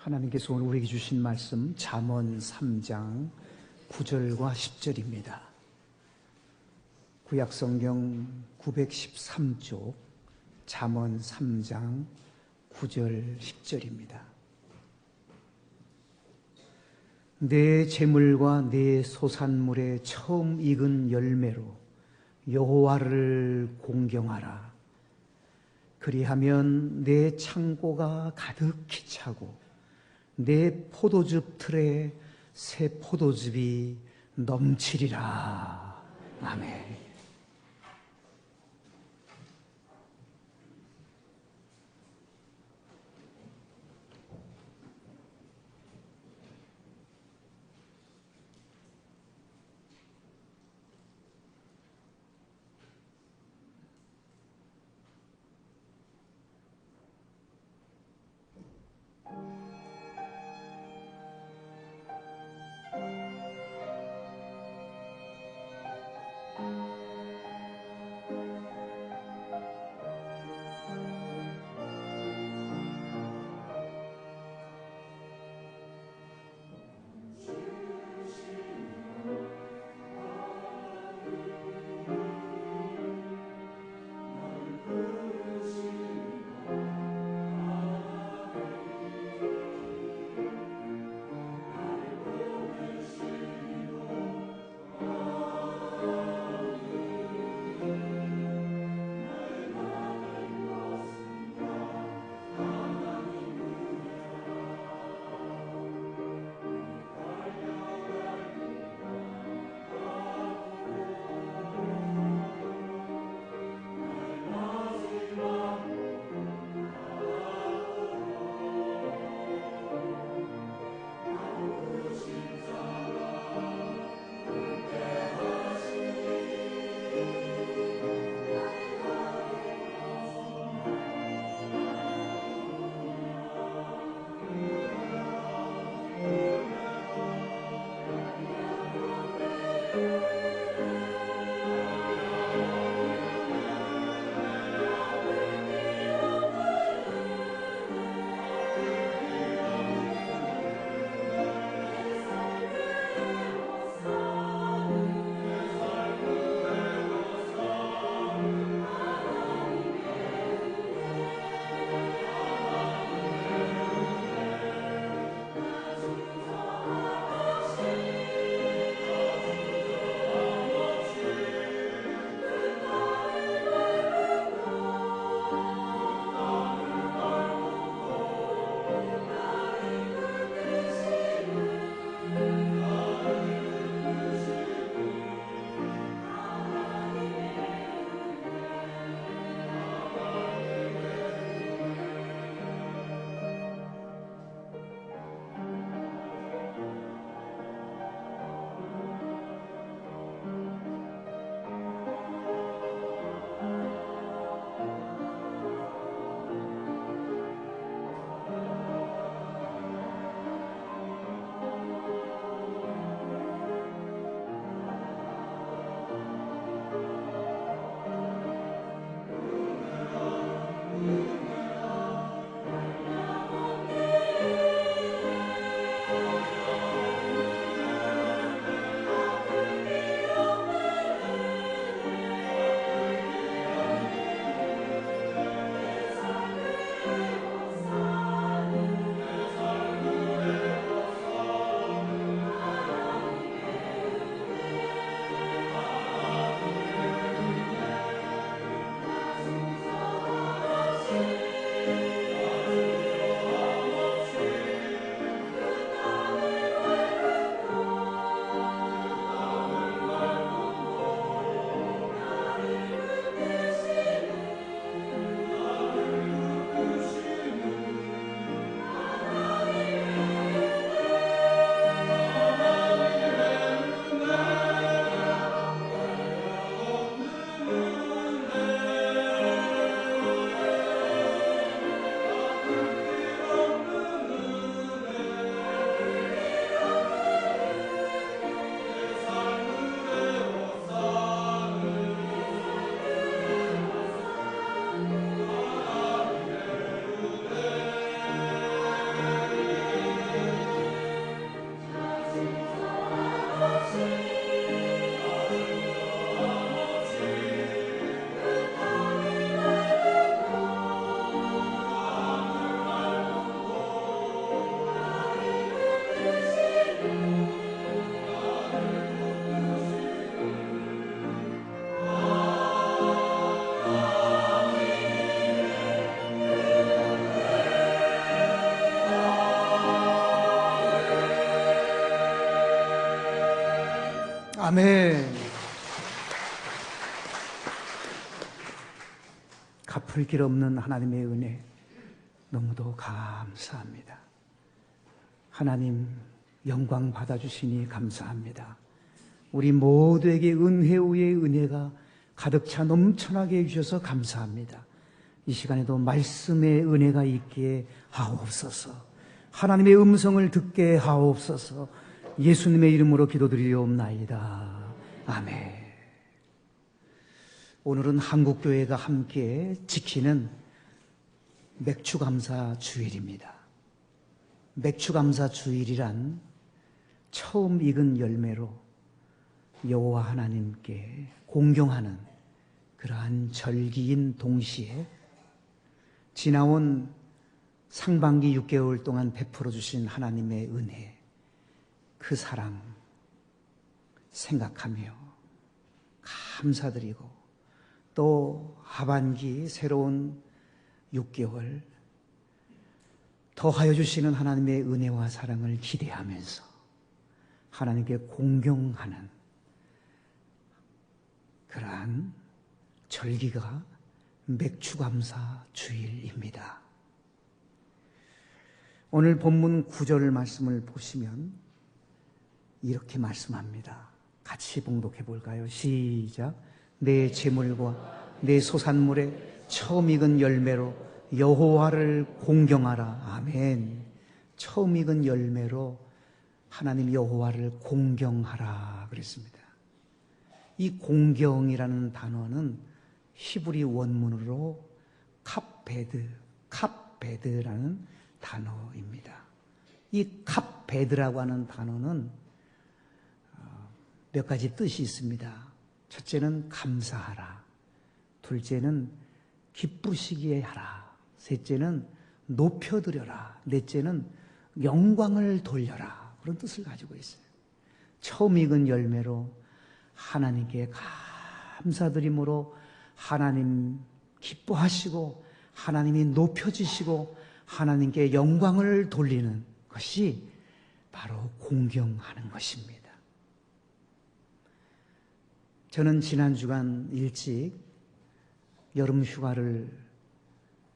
하나님께서 오늘 우리에게 주신 말씀 잠언 3장 9절과 10절입니다. 구약성경 913쪽 잠언 3장 9절 10절입니다. 내 재물과 내 소산물의 처음 익은 열매로 여호와를 공경하라. 그리하면 내 창고가 가득히 차고 내 포도즙 틀에 새 포도즙이 넘치리라. 아멘. 아멘. 갚을 길 없는 하나님의 은혜 너무도 감사합니다. 하나님 영광 받아주시니 감사합니다. 우리 모두에게 은혜 위에 은혜가 가득 차 넘쳐나게 해주셔서 감사합니다. 이 시간에도 말씀의 은혜가 있기에 하옵소서. 하나님의 음성을 듣게 하옵소서. 예수님의 이름으로 기도드리옵나이다. 아멘. 오늘은 한국교회가 함께 지키는 맥주감사 주일입니다. 맥주감사 주일이란 처음 익은 열매로 여호와 하나님께 공경하는 그러한 절기인 동시에 지나온 상반기 6개월 동안 베풀어 주신 하나님의 은혜, 그 사랑 생각하며 감사드리고 또 하반기 새로운 6개월 더하여 주시는 하나님의 은혜와 사랑을 기대하면서 하나님께 공경하는 그러한 절기가 맥주감사 주일입니다. 오늘 본문 9절 말씀을 보시면 이렇게 말씀합니다. 같이 봉독해 볼까요? 시작. 내 재물과 내 소산물에 처음 익은 열매로 여호와를 공경하라. 아멘. 처음 익은 열매로 하나님 여호와를 공경하라 그랬습니다. 이 공경이라는 단어는 히브리 원문으로 캅베드라는 단어입니다. 이 캅베드라고 하는 단어는 몇 가지 뜻이 있습니다. 첫째는 감사하라, 둘째는 기쁘시게 하라, 셋째는 높여드려라, 넷째는 영광을 돌려라, 그런 뜻을 가지고 있어요. 처음 익은 열매로 하나님께 감사드림으로 하나님 기뻐하시고 하나님이 높여지시고 하나님께 영광을 돌리는 것이 바로 공경하는 것입니다. 저는 지난 주간 일찍 여름 휴가를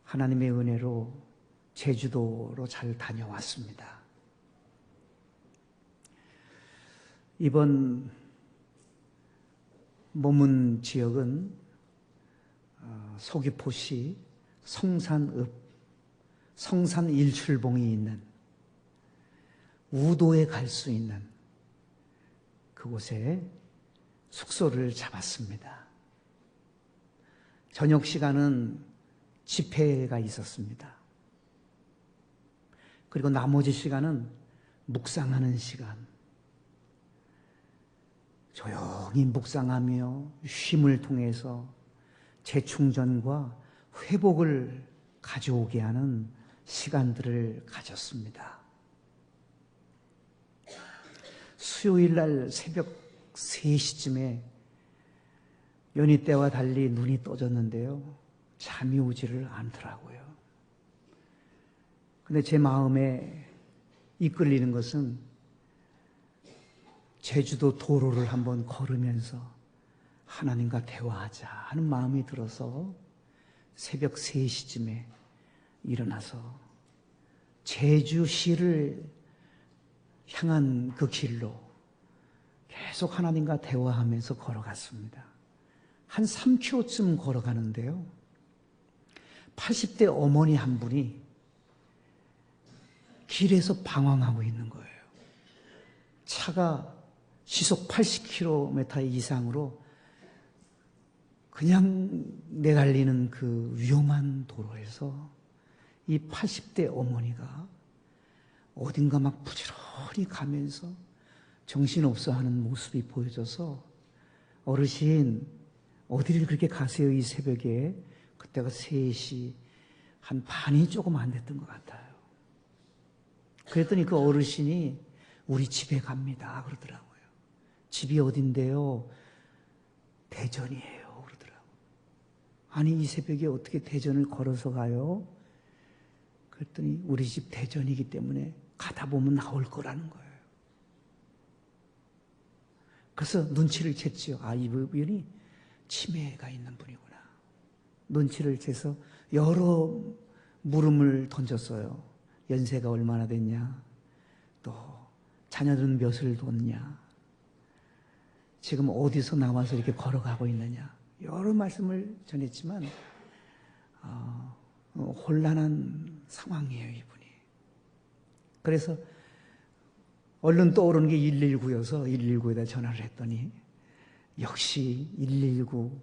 하나님의 은혜로 제주도로 잘 다녀왔습니다. 이번 머문 지역은 서귀포시 성산읍, 성산 일출봉이 있는 우도에 갈 수 있는 그곳에 숙소를 잡았습니다. 저녁 시간은 집회가 있었습니다. 그리고 나머지 시간은 묵상하는 시간. 조용히 묵상하며 쉼을 통해서 재충전과 회복을 가져오게 하는 시간들을 가졌습니다. 수요일 날 새벽 3시쯤에 연희 때와 달리 눈이 떠졌는데요, 잠이 오지를 않더라고요. 근데 제 마음에 이끌리는 것은 제주도 도로를 한번 걸으면서 하나님과 대화하자 하는 마음이 들어서 새벽 3시쯤에 일어나서 제주시를 향한 그 길로 계속 하나님과 대화하면서 걸어갔습니다. 한 3km쯤 걸어가는데요, 80대 어머니 한 분이 길에서 방황하고 있는 거예요. 차가 시속 80km 이상으로 그냥 내달리는 그 위험한 도로에서 이 80대 어머니가 어딘가 막 부지런히 가면서 정신없어 하는 모습이 보여져서, 어르신 어디를 그렇게 가세요 이 새벽에? 그때가 3시 한 반이 조금 안 됐던 것 같아요. 그랬더니 그 어르신이 우리 집에 갑니다 그러더라고요. 집이 어딘데요? 대전이에요 그러더라고요. 아니 이 새벽에 어떻게 대전을 걸어서 가요? 그랬더니 우리 집 대전이기 때문에 가다 보면 나올 거라는 거예요. 그래서 눈치를 챘지요. 아, 이분이 치매가 있는 분이구나. 눈치를 채서 여러 물음을 던졌어요. 연세가 얼마나 됐냐? 또 자녀들은 몇을 뒀냐? 지금 어디서 나와서 이렇게 걸어가고 있느냐? 여러 말씀을 전했지만 혼란한 상황이에요, 이분이. 그래서 얼른 떠오르는 게 119여서 119에다 전화를 했더니 역시 119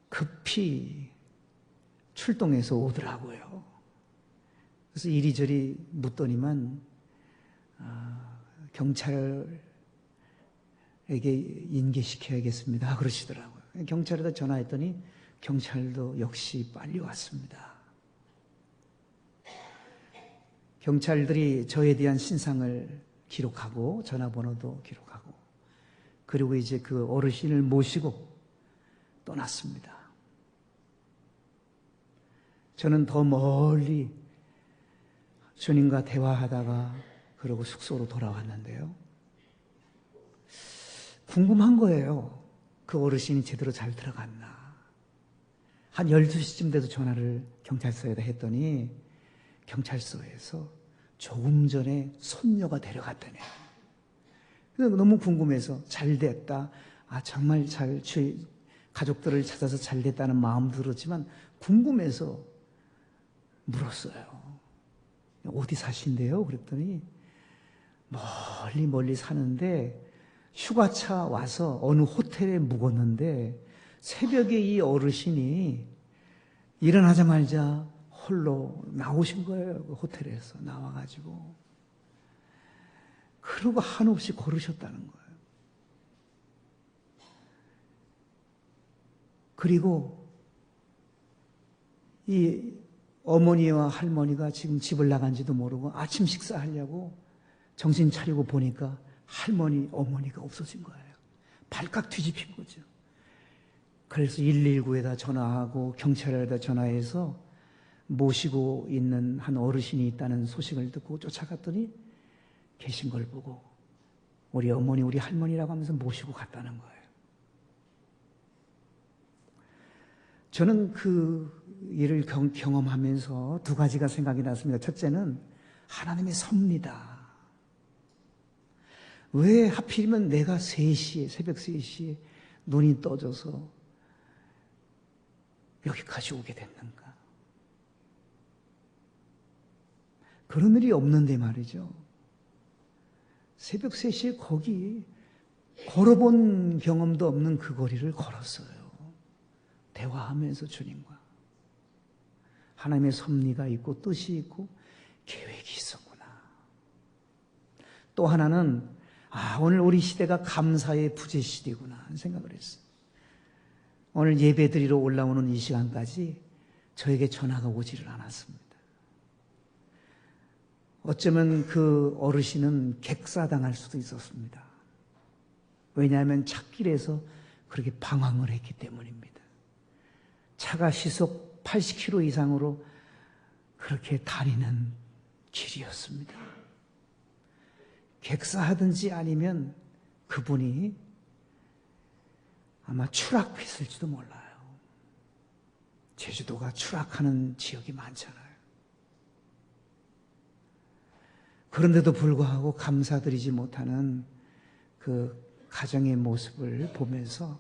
급히 출동해서 오더라고요. 그래서 이리저리 묻더니만 경찰에게 인계시켜야겠습니다 그러시더라고요. 경찰에다 전화했더니 경찰도 역시 빨리 왔습니다. 경찰들이 저에 대한 신상을 기록하고 전화번호도 기록하고 그리고 이제 그 어르신을 모시고 떠났습니다. 저는 더 멀리 주님과 대화하다가 그러고 숙소로 돌아왔는데요. 궁금한 거예요. 그 어르신이 제대로 잘 들어갔나. 한 12시쯤 돼서 전화를 경찰서에다 했더니 경찰서에서 조금 전에 손녀가 데려갔다네요. 그래서 너무 궁금해서 잘 됐다. 아, 정말 가족들을 찾아서 잘 됐다는 마음도 들었지만 궁금해서 물었어요. 어디 사신대요? 그랬더니 멀리 사는데 휴가차 와서 어느 호텔에 묵었는데 새벽에 이 어르신이 일어나자마자 홀로 나오신 거예요. 그 호텔에서 나와가지고. 그러고 한없이 걸으셨다는 거예요. 그리고 이 어머니와 할머니가 지금 집을 나간지도 모르고 아침 식사하려고 정신 차리고 보니까 할머니, 어머니가 없어진 거예요. 발칵 뒤집힌 거죠. 그래서 119에다 전화하고 경찰에다 전화해서 모시고 있는 한 어르신이 있다는 소식을 듣고 쫓아갔더니 계신 걸 보고 우리 어머니, 우리 할머니라고 하면서 모시고 갔다는 거예요. 저는 그 일을 경험하면서 두 가지가 생각이 났습니다. 첫째는 하나님의 섭니다. 왜 하필이면 내가 새벽 3시에 눈이 떠져서 여기까지 오게 됐는가? 그런 일이 없는데 말이죠. 새벽 3시에 거기 걸어본 경험도 없는 그 거리를 걸었어요. 대화하면서 주님과. 하나님의 섭리가 있고 뜻이 있고 계획이 있었구나. 또 하나는 오늘 우리 시대가 감사의 부재 시대구나 하는 생각을 했어요. 오늘 예배 드리러 올라오는 이 시간까지 저에게 전화가 오지를 않았습니다. 어쩌면 그 어르신은 객사당할 수도 있었습니다. 왜냐하면 찻길에서 그렇게 방황을 했기 때문입니다. 차가 시속 80km 이상으로 그렇게 다니는 길이었습니다. 객사하든지 아니면 그분이 아마 추락했을지도 몰라요. 제주도가 추락하는 지역이 많잖아요. 그런데도 불구하고 감사드리지 못하는 그 가정의 모습을 보면서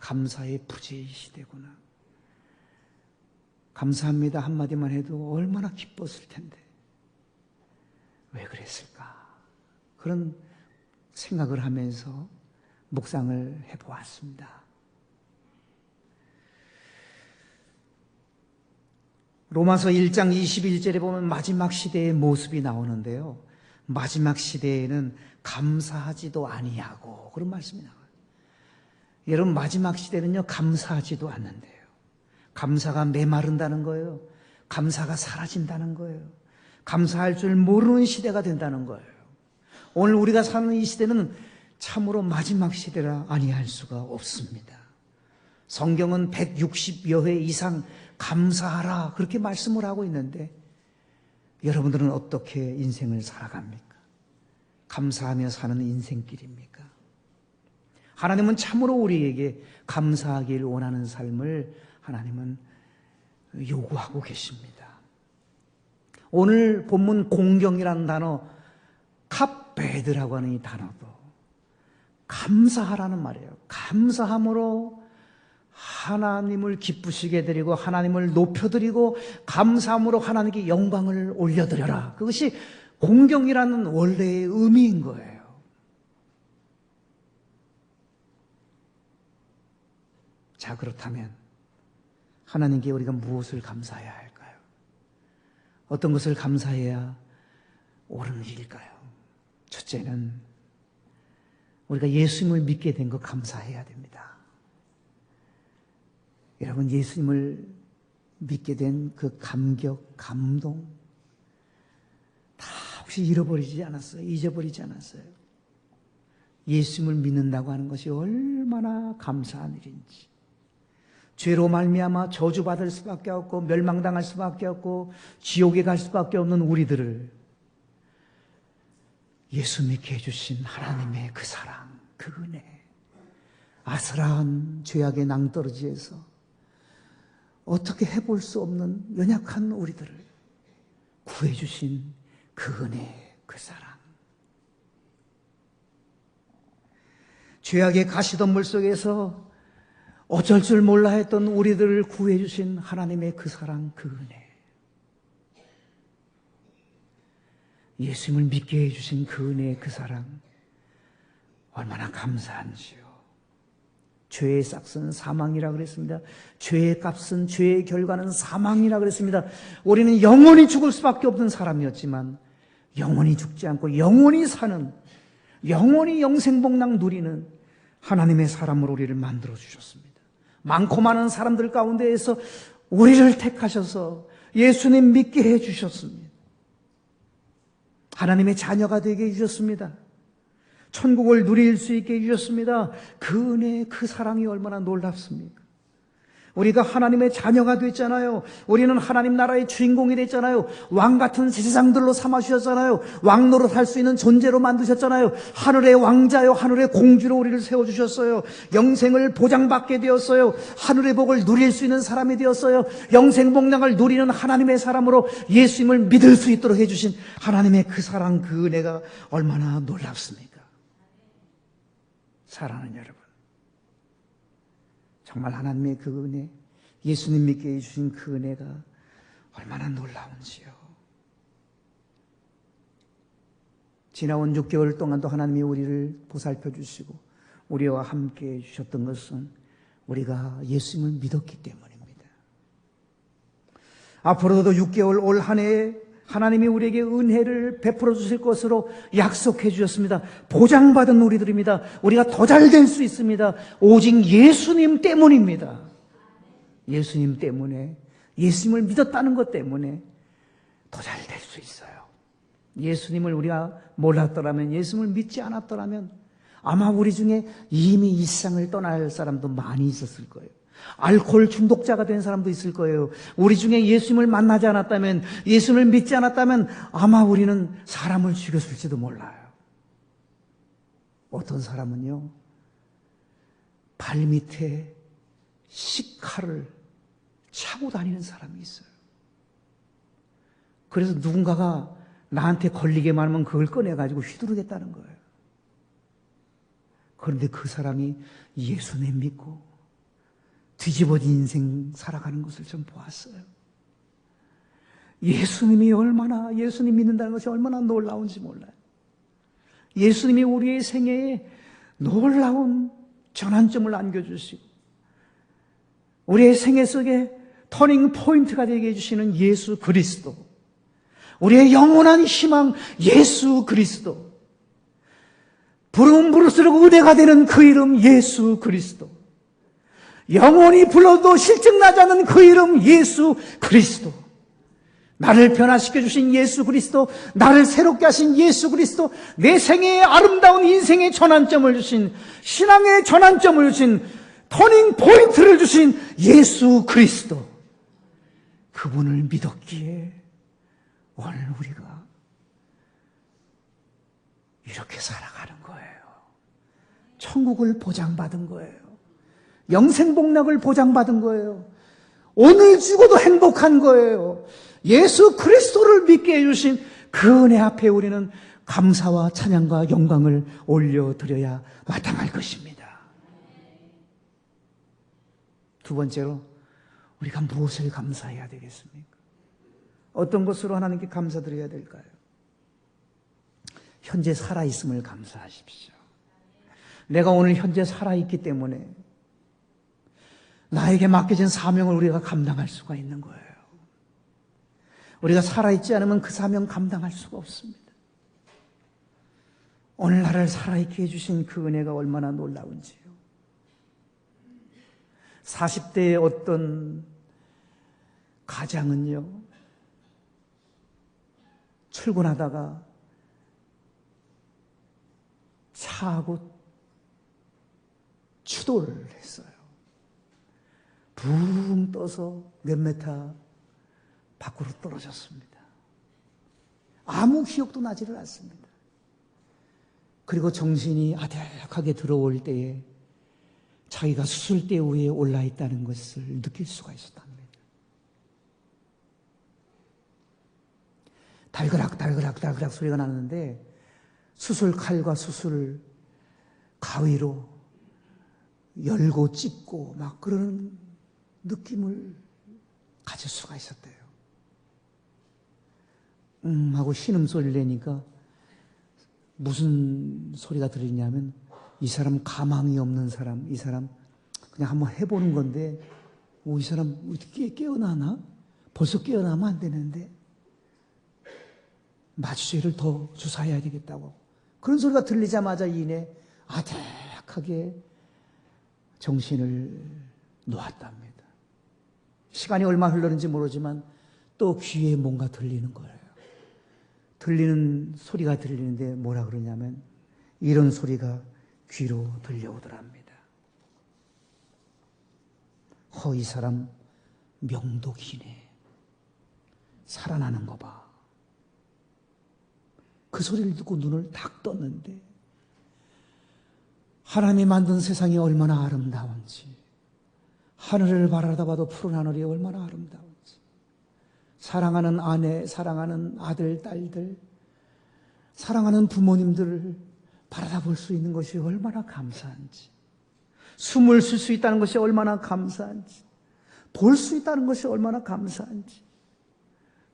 감사의 부재의 시대구나. 감사합니다 한마디만 해도 얼마나 기뻤을 텐데 왜 그랬을까? 그런 생각을 하면서 묵상을 해보았습니다. 로마서 1장 21절에 보면 마지막 시대의 모습이 나오는데요. 마지막 시대에는 감사하지도 아니하고 그런 말씀이 나와요. 여러분 마지막 시대는요 감사하지도 않는데요. 감사가 메마른다는 거예요. 감사가 사라진다는 거예요. 감사할 줄 모르는 시대가 된다는 거예요. 오늘 우리가 사는 이 시대는 참으로 마지막 시대라 아니할 수가 없습니다. 성경은 160여 회 이상 감사하라 그렇게 말씀을 하고 있는데 여러분들은 어떻게 인생을 살아갑니까? 감사하며 사는 인생길입니까? 하나님은 참으로 우리에게 감사하길 원하는 삶을 하나님은 요구하고 계십니다. 오늘 본문 공경이라는 단어, 카베드라고 하는 이 단어도 감사하라는 말이에요. 감사함으로 하나님을 기쁘시게 드리고 하나님을 높여드리고 감사함으로 하나님께 영광을 올려드려라. 그것이 공경이라는 원래의 의미인 거예요. 자, 그렇다면 하나님께 우리가 무엇을 감사해야 할까요? 어떤 것을 감사해야 옳은 일일까요? 첫째는 우리가 예수님을 믿게 된 것 감사해야 됩니다. 여러분, 예수님을 믿게 된 그 감격, 감동 다 혹시 잃어버리지 않았어요? 잊어버리지 않았어요? 예수님을 믿는다고 하는 것이 얼마나 감사한 일인지. 죄로 말미암아 저주받을 수밖에 없고 멸망당할 수밖에 없고 지옥에 갈 수밖에 없는 우리들을 예수 믿게 해주신 하나님의 그 사랑, 그 은혜, 아슬한 죄악의 낭떠러지에서 어떻게 해볼 수 없는 연약한 우리들을 구해주신 그 은혜, 그 사랑. 죄악의 가시덤불 속에서 어쩔 줄 몰라 했던 우리들을 구해주신 하나님의 그 사랑, 그 은혜. 예수님을 믿게 해주신 그 은혜, 그 사랑. 얼마나 감사한지요. 죄의 싹은 사망이라 그랬습니다. 죄의 값은, 죄의 결과는 사망이라 그랬습니다. 우리는 영원히 죽을 수밖에 없는 사람이었지만 영원히 죽지 않고 영원히 사는, 영원히 영생복락 누리는 하나님의 사람으로 우리를 만들어 주셨습니다. 많고 많은 사람들 가운데에서 우리를 택하셔서 예수님 믿게 해 주셨습니다. 하나님의 자녀가 되게 해 주셨습니다. 천국을 누릴 수 있게 해 주셨습니다. 그 은혜, 그 사랑이 얼마나 놀랍습니까? 우리가 하나님의 자녀가 됐잖아요. 우리는 하나님 나라의 주인공이 됐잖아요. 왕 같은 세상들로 삼아주셨잖아요. 왕 노릇할 수 있는 존재로 만드셨잖아요. 하늘의 왕자요, 하늘의 공주로 우리를 세워주셨어요. 영생을 보장받게 되었어요. 하늘의 복을 누릴 수 있는 사람이 되었어요. 영생복락을 누리는 하나님의 사람으로 예수님을 믿을 수 있도록 해주신 하나님의 그 사랑, 그 은혜가 얼마나 놀랍습니까? 사랑하는 여러분, 정말 하나님의 그 은혜, 예수님 믿게 해주신 그 은혜가 얼마나 놀라운지요. 지나온 6개월 동안도 하나님이 우리를 보살펴 주시고 우리와 함께 해주셨던 것은 우리가 예수님을 믿었기 때문입니다. 앞으로도 6개월 올 한 해에 하나님이 우리에게 은혜를 베풀어 주실 것으로 약속해 주셨습니다. 보장받은 우리들입니다. 우리가 더 잘 될 수 있습니다. 오직 예수님 때문입니다. 예수님 때문에, 예수님을 믿었다는 것 때문에 더 잘 될 수 있어요. 예수님을 우리가 몰랐더라면, 예수님을 믿지 않았더라면 아마 우리 중에 이미 이 세상을 떠날 사람도 많이 있었을 거예요. 알코올 중독자가 된 사람도 있을 거예요. 우리 중에 예수님을 만나지 않았다면, 예수님을 믿지 않았다면 아마 우리는 사람을 죽였을지도 몰라요. 어떤 사람은요, 발밑에 식칼을 차고 다니는 사람이 있어요. 그래서 누군가가 나한테 걸리게만 하면 그걸 꺼내가지고 휘두르겠다는 거예요. 그런데 그 사람이 예수님 믿고 뒤집어진 인생 살아가는 것을 좀 보았어요. 예수님이 얼마나, 예수님 믿는다는 것이 얼마나 놀라운지 몰라요. 예수님이 우리의 생애에 놀라운 전환점을 안겨주시고 우리의 생애 속에 터닝 포인트가 되게 해주시는 예수 그리스도, 우리의 영원한 희망 예수 그리스도, 부르면 부를수록 은혜가 되는 그 이름 예수 그리스도, 영원히 불러도 실증나지 않는 그 이름 예수 그리스도, 나를 변화시켜 주신 예수 그리스도, 나를 새롭게 하신 예수 그리스도, 내 생애의 아름다운 인생의 전환점을 주신, 신앙의 전환점을 주신, 터닝 포인트를 주신 예수 그리스도, 그분을 믿었기에 오늘 우리가 이렇게 살아가는 거예요. 천국을 보장받은 거예요. 영생복락을 보장받은 거예요. 오늘 죽어도 행복한 거예요. 예수 그리스도를 믿게 해주신 그 은혜 앞에 우리는 감사와 찬양과 영광을 올려드려야 마땅할 것입니다. 두 번째로 우리가 무엇을 감사해야 되겠습니까? 어떤 것으로 하나님께 감사드려야 될까요? 현재 살아있음을 감사하십시오. 내가 오늘 현재 살아있기 때문에 나에게 맡겨진 사명을 우리가 감당할 수가 있는 거예요. 우리가 살아있지 않으면 그 사명 감당할 수가 없습니다. 오늘 나를 살아있게 해주신 그 은혜가 얼마나 놀라운지요. 40대의 어떤 가장은요, 출근하다가 차하고 추돌을 했어요. 붕 떠서 몇 메타 밖으로 떨어졌습니다. 아무 기억도 나지를 않습니다. 그리고 정신이 아득하게 들어올 때에 자기가 수술대 위에 올라 있다는 것을 느낄 수가 있었답니다. 달그락 소리가 나는데 수술 칼과 수술 가위로 열고 찝고 막 그런 느낌을 가질 수가 있었대요. 하고 신음소리를 내니까 무슨 소리가 들리냐면 이 사람 가망이 없는 사람, 이 사람 그냥 한번 해보는 건데 이 사람 어떻게 깨어나나? 벌써 깨어나면 안 되는데 마취제를 더 주사해야 되겠다고 그런 소리가 들리자마자 이내 아득하게 정신을 놓았답니다. 시간이 얼마 흘렀는지 모르지만 또 귀에 뭔가 들리는 거예요. 들리는 소리가 들리는데 뭐라 그러냐면 이런 소리가 귀로 들려오더랍니다. 이 사람 명도기네. 살아나는 거 봐. 그 소리를 듣고 눈을 딱 떴는데 하나님이 만든 세상이 얼마나 아름다운지, 하늘을 바라다봐도 푸른 하늘이 얼마나 아름다운지, 사랑하는 아내, 사랑하는 아들, 딸들, 사랑하는 부모님들을 바라다볼 수 있는 것이 얼마나 감사한지, 숨을 쉴 수 있다는 것이 얼마나 감사한지, 볼 수 있다는 것이 얼마나 감사한지,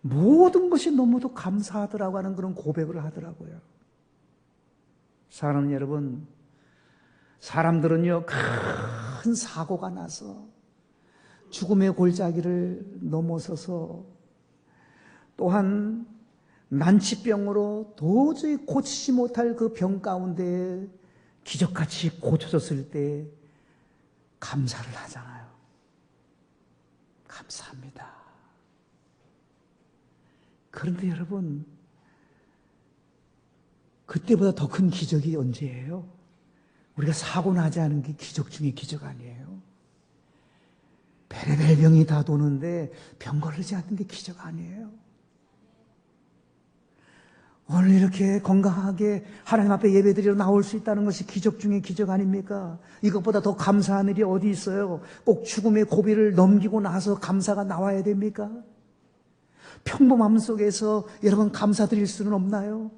모든 것이 너무도 감사하더라고 하는 그런 고백을 하더라고요. 사랑하는 여러분, 사람들은요, 큰 사고가 나서 죽음의 골짜기를 넘어서서 또한 난치병으로 도저히 고치지 못할 그 병 가운데 기적같이 고쳐졌을 때 감사를 하잖아요. 감사합니다. 그런데 여러분, 그때보다 더 큰 기적이 언제예요? 우리가 사고 나지 않은 게 기적 중에 기적 아니에요? 베레벨 병이 다 도는데 병 걸리지 않는 게 기적 아니에요? 오늘 이렇게 건강하게 하나님 앞에 예배드리러 나올 수 있다는 것이 기적 중에 기적 아닙니까? 이것보다 더 감사한 일이 어디 있어요? 꼭 죽음의 고비를 넘기고 나서 감사가 나와야 됩니까? 평범함 속에서 여러분 감사드릴 수는 없나요?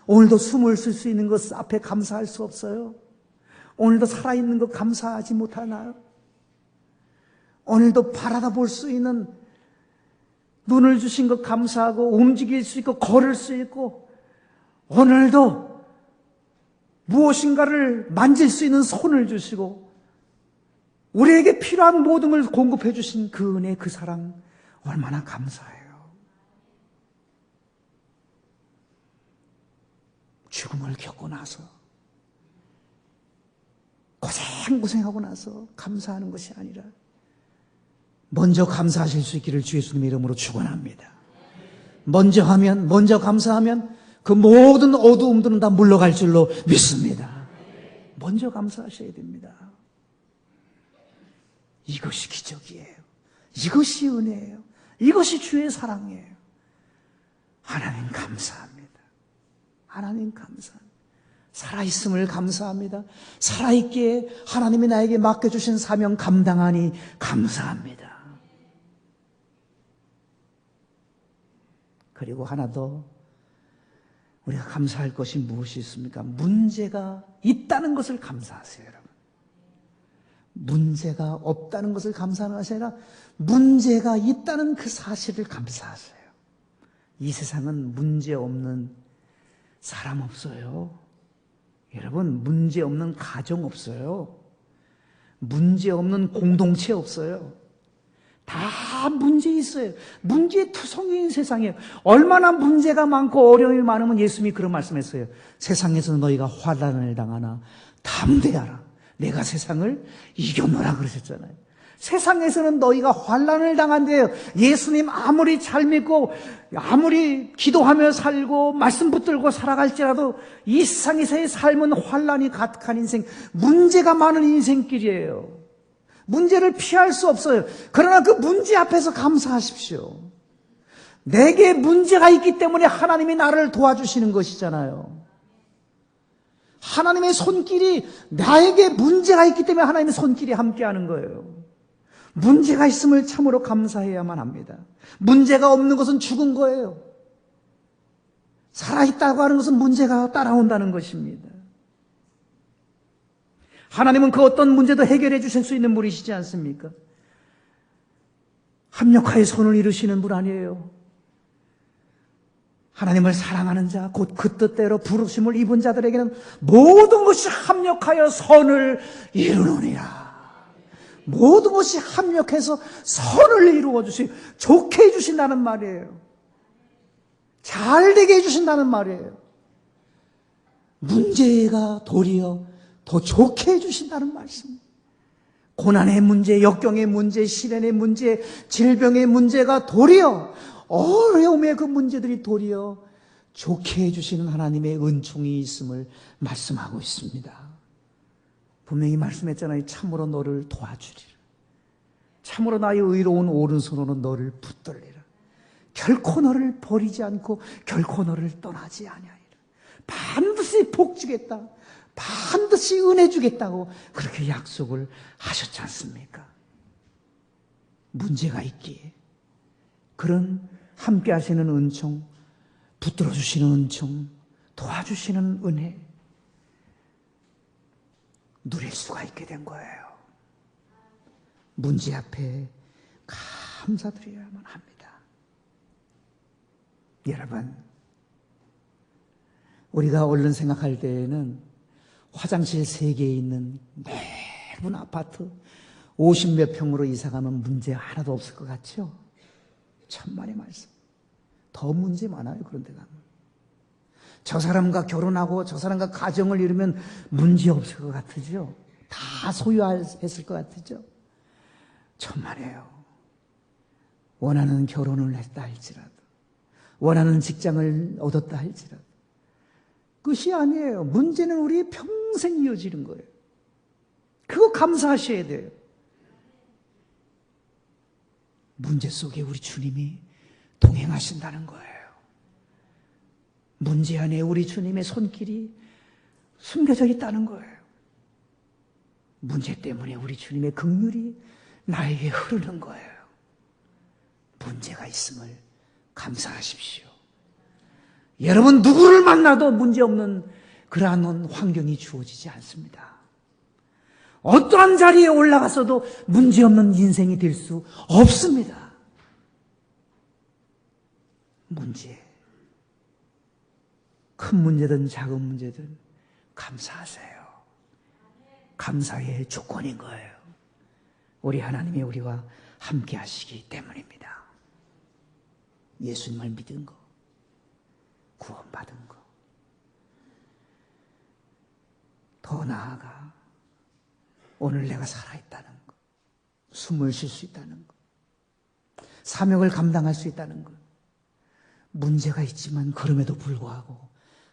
오늘도 숨을 쉴 수 있는 것 앞에 감사할 수 없어요? 오늘도 살아있는 것 감사하지 못하나요? 오늘도 바라다 볼 수 있는 눈을 주신 것 감사하고 움직일 수 있고 걸을 수 있고 오늘도 무엇인가를 만질 수 있는 손을 주시고 우리에게 필요한 모든 걸 공급해 주신 그 은혜, 그 사랑 얼마나 감사해요. 죽음을 겪고 나서 고생하고 나서 감사하는 것이 아니라 먼저 감사하실 수 있기를 주 예수님의 이름으로 축원합니다. 먼저 감사하면 그 모든 어두움들은 다 물러갈 줄로 믿습니다. 먼저 감사하셔야 됩니다. 이것이 기적이에요. 이것이 은혜예요. 이것이 주의 사랑이에요. 하나님 감사합니다. 하나님 감사합니다. 살아있음을 감사합니다. 살아있기에 하나님이 나에게 맡겨주신 사명 감당하니 감사합니다. 그리고 하나 더 우리가 감사할 것이 무엇이 있습니까? 문제가 있다는 것을 감사하세요, 여러분. 문제가 없다는 것을 감사하는 것이 아니라 문제가 있다는 그 사실을 감사하세요. 이 세상은 문제 없는 사람 없어요. 여러분, 문제 없는 가정 없어요. 문제 없는 공동체 없어요. 다 문제 있어요. 문제 투성이인 세상이에요. 얼마나 문제가 많고 어려움이 많으면 예수님이 그런 말씀했어요. 세상에서 너희가 환난을 당하나 담대하라. 내가 세상을 이겨노라 그러셨잖아요. 세상에서는 너희가 환난을 당한대요. 예수님 아무리 잘 믿고 아무리 기도하며 살고 말씀 붙들고 살아갈지라도 이 세상에서의 삶은 환난이 가득한 인생, 문제가 많은 인생길이에요. 문제를 피할 수 없어요. 그러나 그 문제 앞에서 감사하십시오. 내게 문제가 있기 때문에 하나님이 나를 도와주시는 것이잖아요. 하나님의 손길이, 나에게 문제가 있기 때문에 하나님의 손길이 함께하는 거예요. 문제가 있음을 참으로 감사해야만 합니다. 문제가 없는 것은 죽은 거예요. 살아있다고 하는 것은 문제가 따라온다는 것입니다. 하나님은 그 어떤 문제도 해결해 주실 수 있는 분이시지 않습니까? 합력하여 손을 이루시는 분 아니에요. 하나님을 사랑하는 자, 곧 그 뜻대로 부르심을 입은 자들에게는 모든 것이 합력하여 선을 이루느니라. 모든 것이 합력해서 선을 이루어 주시고 좋게 해주신다는 말이에요. 잘 되게 해주신다는 말이에요. 문제가 도리어 더 좋게 해주신다는 말씀. 고난의 문제, 역경의 문제, 시련의 문제, 질병의 문제가 도리어, 어려움의 그 문제들이 도리어 좋게 해주시는 하나님의 은총이 있음을 말씀하고 있습니다. 분명히 말씀했잖아요. 참으로 너를 도와주리라. 참으로 나의 의로운 오른손으로 너를 붙들리라. 결코 너를 버리지 않고 결코 너를 떠나지 아니하리라. 반드시 복 주겠다. 반드시 은혜 주겠다고 그렇게 약속을 하셨지 않습니까? 문제가 있기에 그런 함께 하시는 은총, 붙들어 주시는 은총, 도와주시는 은혜 누릴 수가 있게 된 거예요. 문제 앞에 감사드려야만 합니다. 여러분, 우리가 얼른 생각할 때에는 화장실 3개에 있는 넓은 아파트 50몇 평으로 이사가면 문제 하나도 없을 것 같죠? 천만의 말씀. 더 문제 많아요. 그런 데 가면. 저 사람과 결혼하고 저 사람과 가정을 이루면 문제 없을 것 같으죠? 다 소유했을 것 같으죠? 천만에요. 원하는 결혼을 했다 할지라도, 원하는 직장을 얻었다 할지라도 끝이 아니에요. 문제는 우리 평생 이어지는 거예요. 그거 감사하셔야 돼요. 문제 속에 우리 주님이 동행하신다는 거예요. 문제 안에 우리 주님의 손길이 숨겨져 있다는 거예요. 문제 때문에 우리 주님의 긍휼이 나에게 흐르는 거예요. 문제가 있음을 감사하십시오. 여러분 누구를 만나도 문제없는 그러한 환경이 주어지지 않습니다. 어떠한 자리에 올라가서도 문제없는 인생이 될 수 없습니다. 문제, 큰 문제든 작은 문제든 감사하세요. 감사의 조건인 거예요. 우리 하나님이 우리와 함께 하시기 때문입니다. 예수님을 믿은 거, 구원받은 거, 더 나아가 오늘 내가 살아있다는 거, 숨을 쉴 수 있다는 거, 사명을 감당할 수 있다는 거, 문제가 있지만 그럼에도 불구하고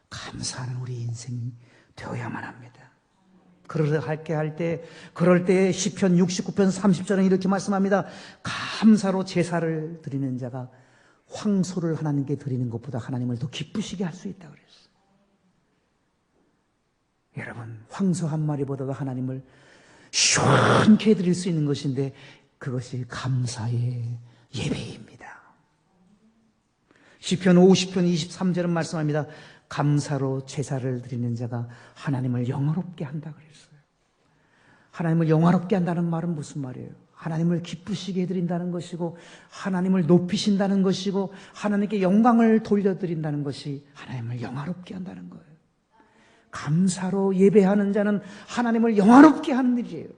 감사하는 우리 인생이 되어야만 합니다. 그럴 때 시편 69편 30절은 이렇게 말씀합니다. 감사로 제사를 드리는 자가 황소를 하나님께 드리는 것보다 하나님을 더 기쁘시게 할 수 있다고 그랬어요. 여러분, 황소 한 마리보다도 하나님을 시원케 드릴 수 있는 것인데 그것이 감사의 예배입니다. 시편 50편 23절은 말씀합니다. 감사로 제사를 드리는 자가 하나님을 영화롭게 한다 그랬어요. 하나님을 영화롭게 한다는 말은 무슨 말이에요? 하나님을 기쁘시게 해드린다는 것이고, 하나님을 높이신다는 것이고, 하나님께 영광을 돌려드린다는 것이 하나님을 영화롭게 한다는 거예요. 감사로 예배하는 자는 하나님을 영화롭게 하는 일이에요.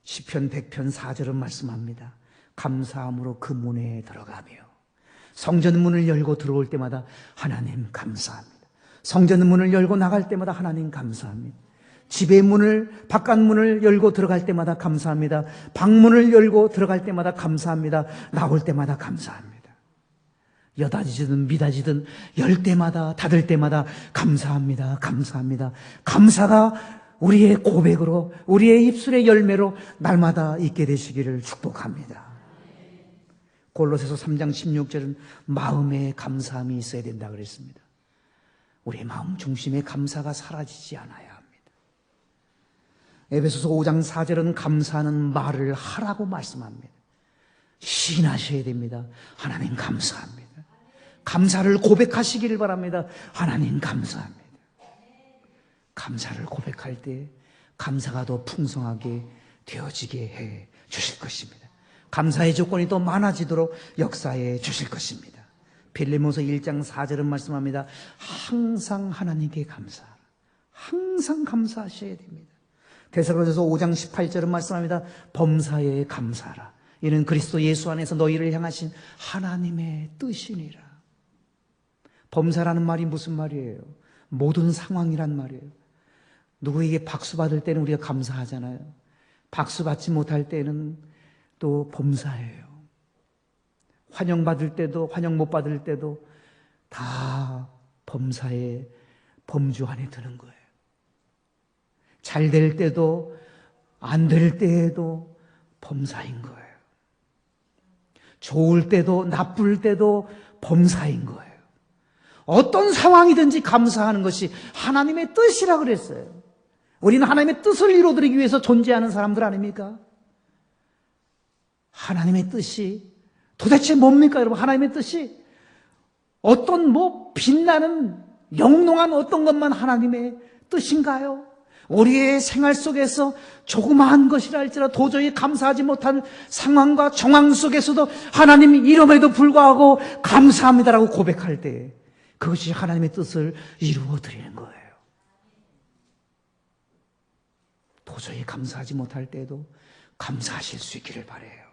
시편 100편 4절은 말씀합니다. 감사함으로 그 문에 들어가며 성전 문을 열고 들어올 때마다 하나님 감사합니다. 성전 문을 열고 나갈 때마다 하나님 감사합니다. 집의 문을, 바깥 문을 열고 들어갈 때마다 감사합니다. 방문을 열고 들어갈 때마다 감사합니다. 나올 때마다 감사합니다. 여닫이든 미닫이든 열 때마다 닫을 때마다 감사합니다. 감사합니다. 감사가 우리의 고백으로, 우리의 입술의 열매로 날마다 있게 되시기를 축복합니다. 골로새서 3장 16절은 마음에 감사함이 있어야 된다 그랬습니다. 우리의 마음 중심에 감사가 사라지지 않아야 합니다. 에베소서 5장 4절은 감사하는 말을 하라고 말씀합니다. 시인하셔야 됩니다. 하나님 감사합니다. 감사를 고백하시기를 바랍니다. 하나님 감사합니다. 감사를 고백할 때 감사가 더 풍성하게 되어지게 해 주실 것입니다. 감사의 조건이 더 많아지도록 역사해 주실 것입니다. 빌레몬서 1장 4절은 말씀합니다. 항상 하나님께 감사하라. 항상 감사하셔야 됩니다. 데살로니가서 5장 18절은 말씀합니다. 범사에 감사하라. 이는 그리스도 예수 안에서 너희를 향하신 하나님의 뜻이니라. 범사라는 말이 무슨 말이에요? 모든 상황이란 말이에요. 누구에게 박수 받을 때는 우리가 감사하잖아요. 박수 받지 못할 때는 또 범사예요. 환영받을 때도 환영 못 받을 때도 다 범사의 범주 안에 드는 거예요. 잘 될 때도 안 될 때에도 범사인 거예요. 좋을 때도 나쁠 때도 범사인 거예요. 어떤 상황이든지 감사하는 것이 하나님의 뜻이라 그랬어요. 우리는 하나님의 뜻을 이루어드리기 위해서 존재하는 사람들 아닙니까? 하나님의 뜻이 도대체 뭡니까, 여러분? 하나님의 뜻이 어떤 빛나는 영롱한 어떤 것만 하나님의 뜻인가요? 우리의 생활 속에서 조그마한 것이라 할지라도 도저히 감사하지 못한 상황과 정황 속에서도 하나님 이름에도 불구하고 감사합니다라고 고백할 때 그것이 하나님의 뜻을 이루어 드리는 거예요. 도저히 감사하지 못할 때에도 감사하실 수 있기를 바라요.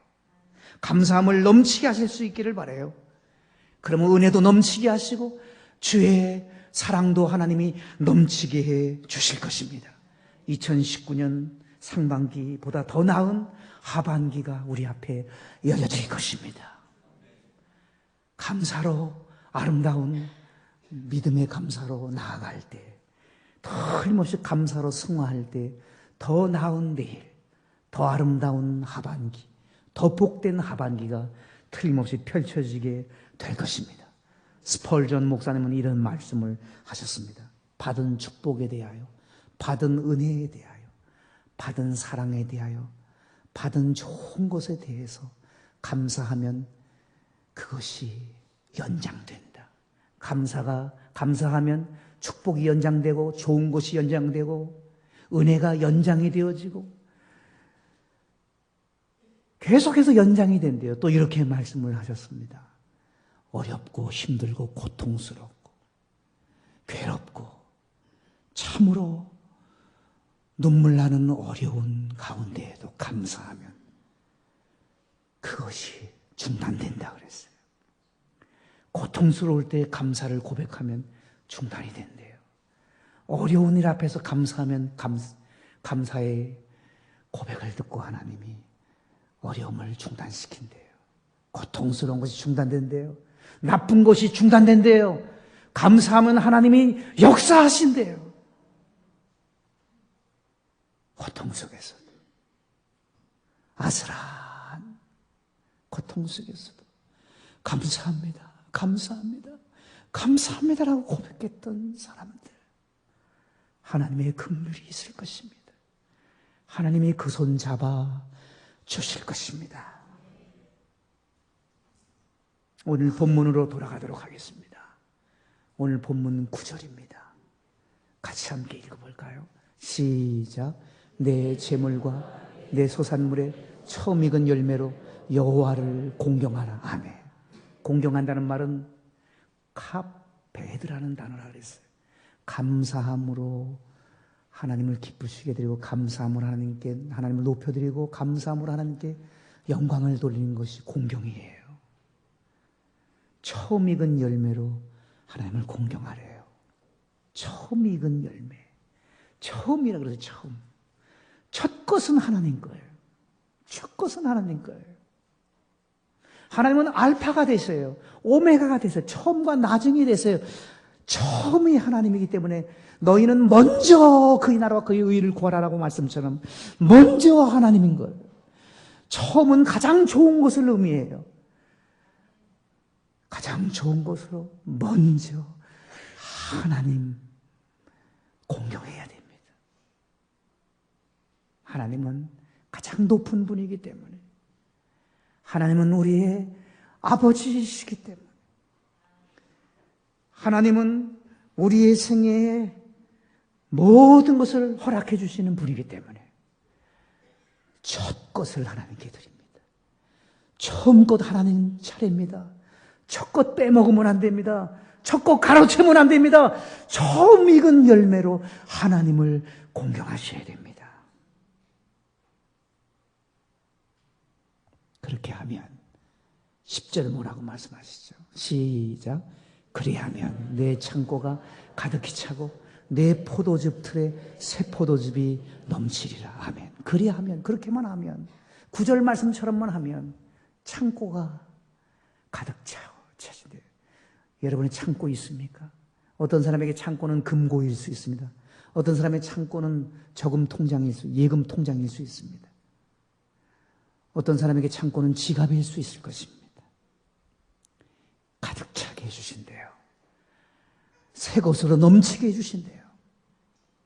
감사함을 넘치게 하실 수 있기를 바라요. 그러면 은혜도 넘치게 하시고 주의 사랑도 하나님이 넘치게 해 주실 것입니다. 2019년 상반기보다 더 나은 하반기가 우리 앞에 열려질 것입니다. 감사로, 아름다운 믿음의 감사로 나아갈 때, 틀림없이 감사로 승화할 때 더 나은 내일, 더 아름다운 하반기, 더 복된 하반기가 틀림없이 펼쳐지게 될 것입니다. 스펄전 목사님은 이런 말씀을 하셨습니다. 받은 축복에 대하여, 받은 은혜에 대하여, 받은 사랑에 대하여, 받은 좋은 것에 대해서 감사하면 그것이 연장된다. 감사하면 축복이 연장되고 좋은 것이 연장되고 은혜가 연장이 되어지고 계속해서 연장이 된대요. 또 이렇게 말씀을 하셨습니다. 어렵고 힘들고 고통스럽고 괴롭고 참으로 눈물 나는 어려운 가운데에도 감사하면 그것이 중단된다 그랬어요. 고통스러울 때 감사를 고백하면 중단이 된대요. 어려운 일 앞에서 감사하면 감사의 고백을 듣고 하나님이 어려움을 중단시킨대요. 고통스러운 것이 중단된대요. 나쁜 것이 중단된대요. 감사하면 하나님이 역사하신대요. 고통 속에서도, 아슬한 고통 속에서도 감사합니다, 감사합니다, 감사합니다라고 고백했던 사람들, 하나님의 긍휼이 있을 것입니다. 하나님이 그 손 잡아 주실 것입니다. 오늘 본문으로 돌아가도록 하겠습니다. 오늘 본문 9절입니다. 같이 함께 읽어볼까요? 시작. 내 재물과 내 소산물에 처음 익은 열매로 여호와를 공경하라. 아멘. 공경한다는 말은 카베드라는 단어라 그랬어요. 감사함으로 하나님을 기쁘시게 드리고, 감사함으로 하나님을 높여드리고, 감사함으로 하나님께 영광을 돌리는 것이 공경이에요. 처음 익은 열매로 하나님을 공경하래요. 처음 익은 열매. 처음이라 그래서 처음. 첫 것은 하나님 거예요. 첫 것은 하나님 거예요. 하나님은 알파가 되세요. 오메가가 되세요. 처음과 나중이 되세요. 처음이 하나님이기 때문에 너희는 먼저 그의 나라와 그의 의를 구하라라고 말씀처럼 먼저 하나님인 거예요. 처음은 가장 좋은 것을 의미해요. 가장 좋은 것으로 먼저 하나님 공경해야 됩니다. 하나님은 가장 높은 분이기 때문에, 하나님은 우리의 아버지이시기 때문에, 하나님은 우리의 생애에 모든 것을 허락해 주시는 분이기 때문에 첫 것을 하나님께 드립니다. 처음 것 하나님 차례입니다. 첫 것 빼먹으면 안 됩니다. 첫 것 가로채면 안 됩니다. 처음 익은 열매로 하나님을 공경하셔야 됩니다. 그렇게 하면 10절 뭐라고 말씀하시죠? 시작. 그리하면 내 창고가 가득히 차고 내 포도즙 틀에 새 포도즙이 넘치리라. 아멘. 그리하면, 그렇게만 하면, 9절 말씀처럼만 하면 창고가 가득 차진대요. 여러분의 창고 있습니까? 어떤 사람에게 창고는 금고일 수 있습니다. 어떤 사람의 창고는 저금 통장일 수, 예금 통장일 수 있습니다. 어떤 사람에게 창고는 지갑일 수 있을 것입니다. 가득 차게 해주신대요. 새 것으로 넘치게 해주신대요.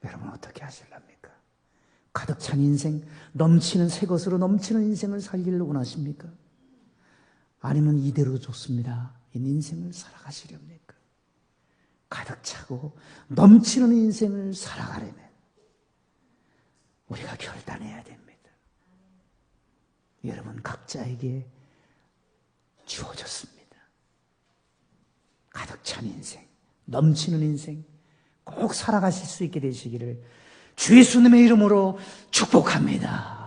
여러분 어떻게 하실랍니까? 가득 찬 인생, 넘치는 새 것으로 넘치는 인생을 살기를 원하십니까? 아니면 이대로 좋습니다. 이 인생을 살아가시렵니까? 가득 차고 넘치는 인생을 살아가려면 우리가 결단해야 됩니다. 여러분 각자에게 주어졌습니다. 가득 찬 인생, 넘치는 인생 꼭 살아가실 수 있게 되시기를 주 예수님의 이름으로 축복합니다.